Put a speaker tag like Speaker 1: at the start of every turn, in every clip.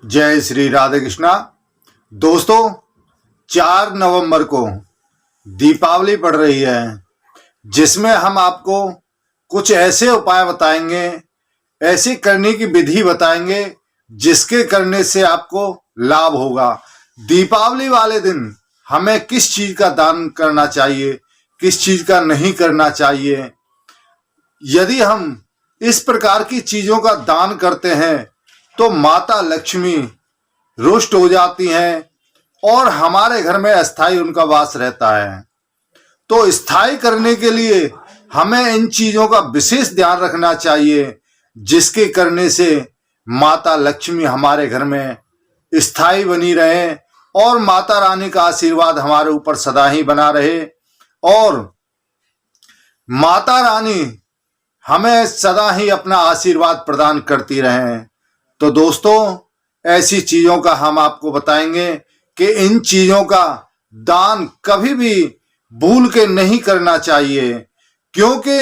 Speaker 1: जय श्री राधे कृष्णा। दोस्तों, 4 नवंबर को दीपावली पड़ रही है, जिसमें हम आपको कुछ ऐसे उपाय बताएंगे, ऐसी करने की विधि बताएंगे जिसके करने से आपको लाभ होगा। दीपावली वाले दिन हमें किस चीज का दान करना चाहिए, किस चीज का नहीं करना चाहिए। यदि हम इस प्रकार की चीजों का दान करते हैं तो माता लक्ष्मी रुष्ट हो जाती हैं और हमारे घर में अस्थाई उनका वास रहता है। तो स्थायी करने के लिए हमें इन चीजों का विशेष ध्यान रखना चाहिए, जिसके करने से माता लक्ष्मी हमारे घर में स्थायी बनी रहे और माता रानी का आशीर्वाद हमारे ऊपर सदा ही बना रहे और माता रानी हमें सदा ही अपना आशीर्वाद प्रदान करती रहें। तो दोस्तों, ऐसी चीजों का हम आपको बताएंगे कि इन चीजों का दान कभी भी भूल के नहीं करना चाहिए, क्योंकि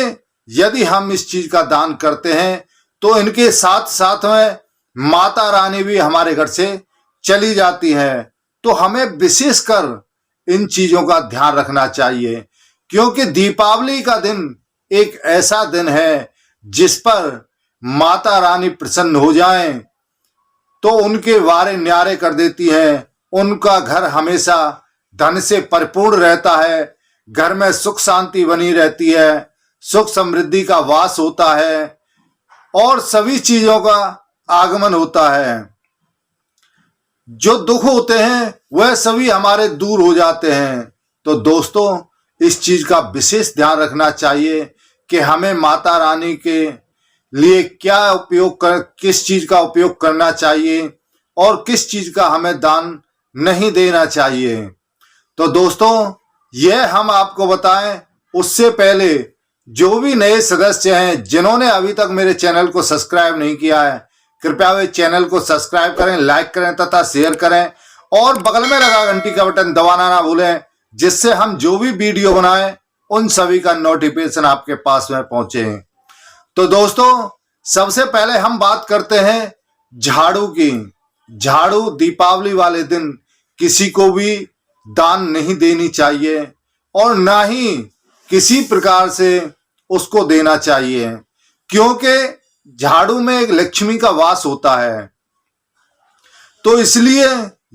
Speaker 1: यदि हम इस चीज का दान करते हैं तो इनके साथ साथ में माता रानी भी हमारे घर से चली जाती है। तो हमें विशेषकर इन चीजों का ध्यान रखना चाहिए, क्योंकि दीपावली का दिन एक ऐसा दिन है जिस पर माता रानी प्रसन्न हो जाएं तो उनके वारे न्यारे कर देती है। उनका घर हमेशा धन से परिपूर्ण रहता है, घर में सुख शांति बनी रहती है, सुख समृद्धि का वास होता है और सभी चीजों का आगमन होता है। जो दुख होते हैं वह सभी हमारे दूर हो जाते हैं। तो दोस्तों, इस चीज का विशेष ध्यान रखना चाहिए कि हमें माता रानी के लिए क्या उपयोग कर, किस चीज का उपयोग करना चाहिए और किस चीज का हमें दान नहीं देना चाहिए। तो दोस्तों, यह हम आपको बताएं उससे पहले जो भी नए सदस्य हैं जिन्होंने अभी तक मेरे चैनल को सब्सक्राइब नहीं किया है, कृपया वे चैनल को सब्सक्राइब करें, लाइक करें तथा शेयर करें और बगल में लगा घंटी का बटन दबाना ना भूलें, जिससे हम जो भी वीडियो बनाएं उन सभी का नोटिफिकेशन आपके पास में पहुंचे। तो दोस्तों, सबसे पहले हम बात करते हैं झाड़ू की। झाड़ू दीपावली वाले दिन किसी को भी दान नहीं देनी चाहिए और ना ही किसी प्रकार से उसको देना चाहिए, क्योंकि झाड़ू में एक लक्ष्मी का वास होता है। तो इसलिए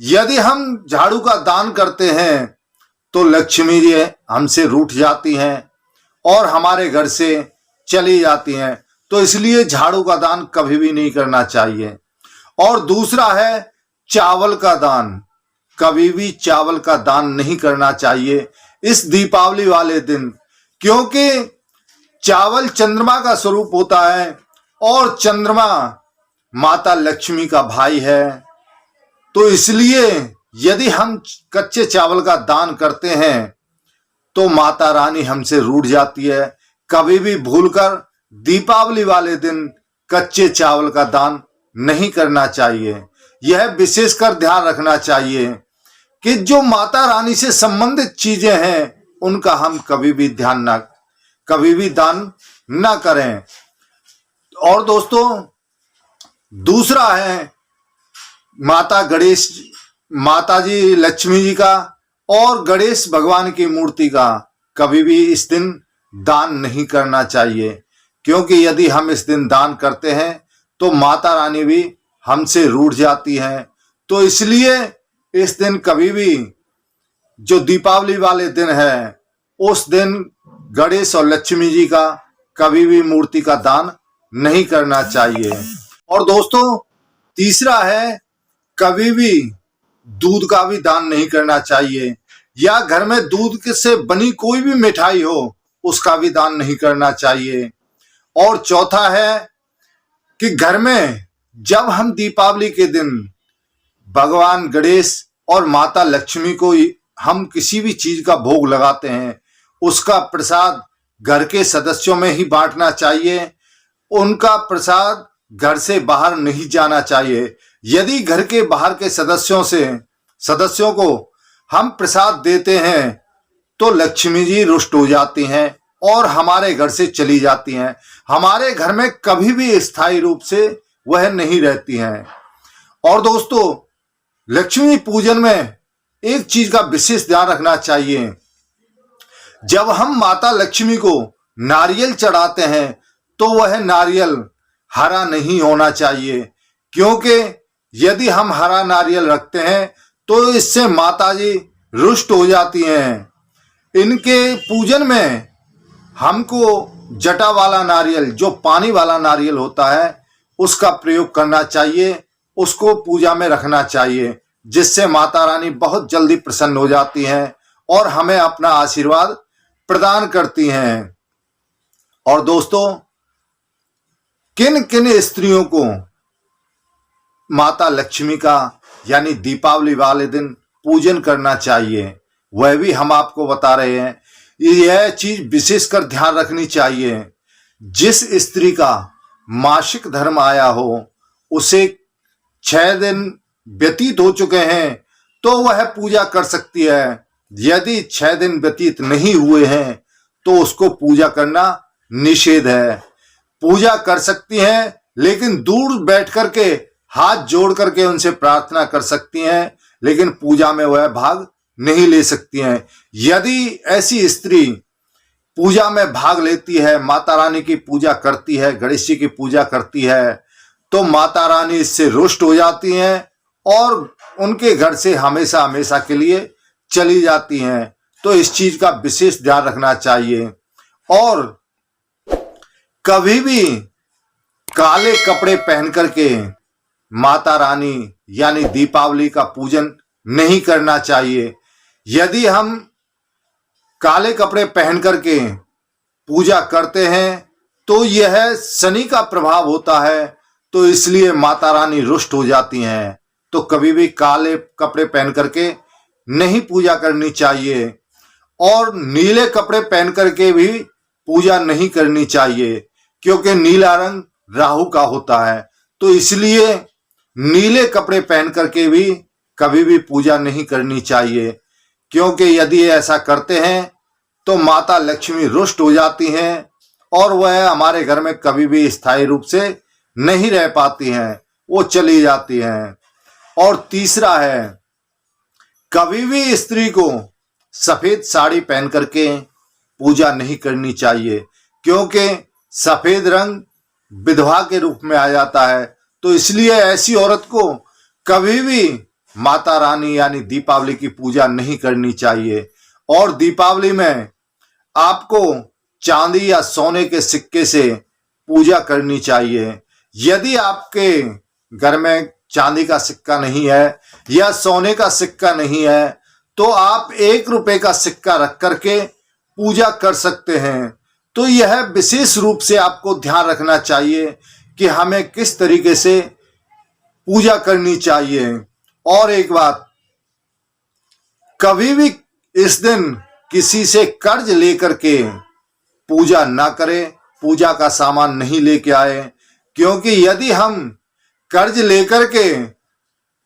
Speaker 1: यदि हम झाड़ू का दान करते हैं तो लक्ष्मी जी हमसे रूठ जाती हैं और हमारे घर से चली जाती हैं। तो इसलिए झाड़ू का दान कभी भी नहीं करना चाहिए। और दूसरा है चावल का दान। कभी भी चावल का दान नहीं करना चाहिए इस दीपावली वाले दिन, क्योंकि चावल चंद्रमा का स्वरूप होता है और चंद्रमा माता लक्ष्मी का भाई है। तो इसलिए यदि हम कच्चे चावल का दान करते हैं तो माता रानी हमसे रूठ जाती है। कभी भी भूलकर दीपावली वाले दिन कच्चे चावल का दान नहीं करना चाहिए। यह विशेषकर ध्यान रखना चाहिए कि जो माता रानी से संबंधित चीजें हैं उनका हम कभी भी कभी भी दान ना करें। और दोस्तों, दूसरा है माता जी लक्ष्मी जी का और गणेश भगवान की मूर्ति का कभी भी इस दिन दान नहीं करना चाहिए, क्योंकि यदि हम इस दिन दान करते हैं तो माता रानी भी हमसे रूठ जाती हैं। तो इसलिए इस दिन कभी भी, जो दीपावली वाले दिन है, उस दिन गणेश और लक्ष्मी जी का कभी भी मूर्ति का दान नहीं करना चाहिए। और दोस्तों, तीसरा है कभी भी दूध का भी दान नहीं करना चाहिए, या घर में दूध से बनी कोई भी मिठाई हो उसका भी दान नहीं करना चाहिए। और चौथा है कि घर में जब हम दीपावली के दिन भगवान गणेश और माता लक्ष्मी को हम किसी भी चीज का भोग लगाते हैं, उसका प्रसाद घर के सदस्यों में ही बांटना चाहिए। उनका प्रसाद घर से बाहर नहीं जाना चाहिए। यदि घर के बाहर के सदस्यों को हम प्रसाद देते हैं तो लक्ष्मी जी रुष्ट हो जाती हैं और हमारे घर से चली जाती हैं। हमारे घर में कभी भी स्थायी रूप से वह नहीं रहती हैं। और दोस्तों, लक्ष्मी पूजन में एक चीज का विशेष ध्यान रखना चाहिए। जब हम माता लक्ष्मी को नारियल चढ़ाते हैं तो वह नारियल हरा नहीं होना चाहिए, क्योंकि यदि हम हरा नारियल रखते हैं तो इससे माता जी रुष्ट हो जाती हैं। इनके पूजन में हमको जटा वाला नारियल, जो पानी वाला नारियल होता है, उसका प्रयोग करना चाहिए, उसको पूजा में रखना चाहिए, जिससे माता रानी बहुत जल्दी प्रसन्न हो जाती हैं और हमें अपना आशीर्वाद प्रदान करती हैं। और दोस्तों, किन किन स्त्रियों को माता लक्ष्मी का यानी दीपावली वाले दिन पूजन करना चाहिए, वह भी हम आपको बता रहे हैं। यह चीज विशेषकर ध्यान रखनी चाहिए। जिस स्त्री का मासिक धर्म आया हो, उसे 6 दिन व्यतीत हो चुके हैं तो वह पूजा कर सकती है। यदि 6 दिन व्यतीत नहीं हुए हैं तो उसको पूजा करना निषेध है। पूजा कर सकती हैं, लेकिन दूर बैठ करके हाथ जोड़ करके उनसे प्रार्थना कर सकती हैं, लेकिन पूजा में वह भाग नहीं ले सकती हैं। यदि ऐसी स्त्री पूजा में भाग लेती है, माता रानी की पूजा करती है, गणेश जी की पूजा करती है, तो माता रानी इससे रुष्ट हो जाती हैं और उनके घर से हमेशा हमेशा के लिए चली जाती हैं। तो इस चीज का विशेष ध्यान रखना चाहिए। और कभी भी काले कपड़े पहन करके माता रानी यानी दीपावली का पूजन नहीं करना चाहिए। यदि हम काले कपड़े पहन करके पूजा करते हैं तो यह शनि का प्रभाव होता है, तो इसलिए माता रानी रुष्ट हो जाती हैं। तो कभी भी काले कपड़े पहन करके नहीं पूजा करनी चाहिए। और नीले कपड़े पहन करके भी पूजा नहीं करनी चाहिए, क्योंकि नीला रंग राहु का होता है। तो इसलिए नीले कपड़े पहन करके भी कभी भी पूजा नहीं करनी चाहिए, क्योंकि यदि ऐसा करते हैं तो माता लक्ष्मी रुष्ट हो जाती हैं और वह हमारे घर में कभी भी स्थायी रूप से नहीं रह पाती हैं, वो चली जाती हैं। और तीसरा है, कभी भी स्त्री को सफेद साड़ी पहन करके पूजा नहीं करनी चाहिए, क्योंकि सफेद रंग विधवा के रूप में आ जाता है। तो इसलिए ऐसी औरत को कभी भी माता रानी यानी दीपावली की पूजा नहीं करनी चाहिए। और दीपावली में आपको चांदी या सोने के सिक्के से पूजा करनी चाहिए। यदि आपके घर में चांदी का सिक्का नहीं है या सोने का सिक्का नहीं है, तो आप 1 रुपए का सिक्का रख करके पूजा कर सकते हैं। तो यह विशेष रूप से आपको ध्यान रखना चाहिए कि हमें किस तरीके से पूजा करनी चाहिए। और एक बात, कभी भी इस दिन किसी से कर्ज लेकर के पूजा ना करें, पूजा का सामान नहीं लेके आए, क्योंकि यदि हम कर्ज लेकर के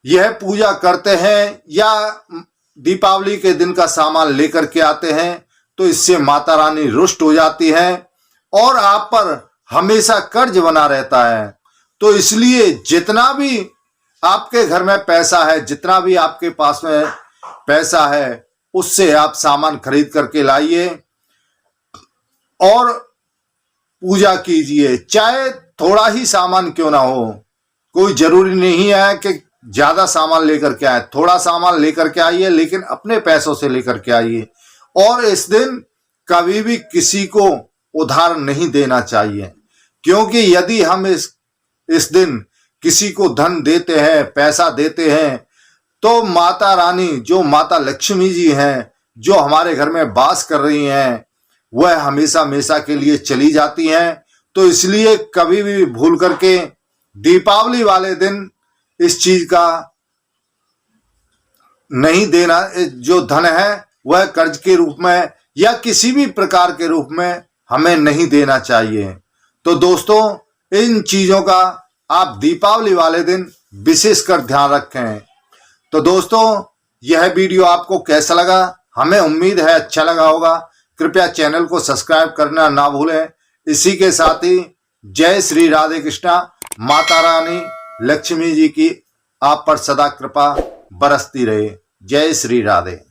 Speaker 1: यह पूजा करते हैं या दीपावली के दिन का सामान लेकर के आते हैं, तो इससे माता रानी रुष्ट हो जाती है और आप पर हमेशा कर्ज बना रहता है। तो इसलिए जितना भी आपके घर में पैसा है, जितना भी आपके पास में पैसा है, उससे आप सामान खरीद करके लाइए और पूजा कीजिए। चाहे थोड़ा ही सामान क्यों ना हो, कोई जरूरी नहीं है कि ज्यादा सामान लेकर के आए, थोड़ा सामान लेकर के आइए, लेकिन अपने पैसों से लेकर के आइए। और इस दिन कभी भी किसी को उधार नहीं देना चाहिए, क्योंकि यदि हम इस दिन किसी को धन देते हैं, पैसा देते हैं, तो माता रानी जो माता लक्ष्मी जी हैं, जो हमारे घर में वास कर रही हैं, वह हमेशा हमेशा के लिए चली जाती हैं। तो इसलिए कभी भी भूल करके दीपावली वाले दिन इस चीज का नहीं देना। जो धन है वह कर्ज के रूप में या किसी भी प्रकार के रूप में हमें नहीं देना चाहिए। तो दोस्तों, इन चीजों का आप दीपावली वाले दिन विशेषकर ध्यान रखें। तो दोस्तों, यह वीडियो आपको कैसा लगा? हमें उम्मीद है अच्छा लगा होगा। कृपया चैनल को सब्सक्राइब करना ना भूलें। इसी के साथ ही जय श्री राधे कृष्णा। माता रानी लक्ष्मी जी की आप पर सदा कृपा बरसती रहे। जय श्री राधे।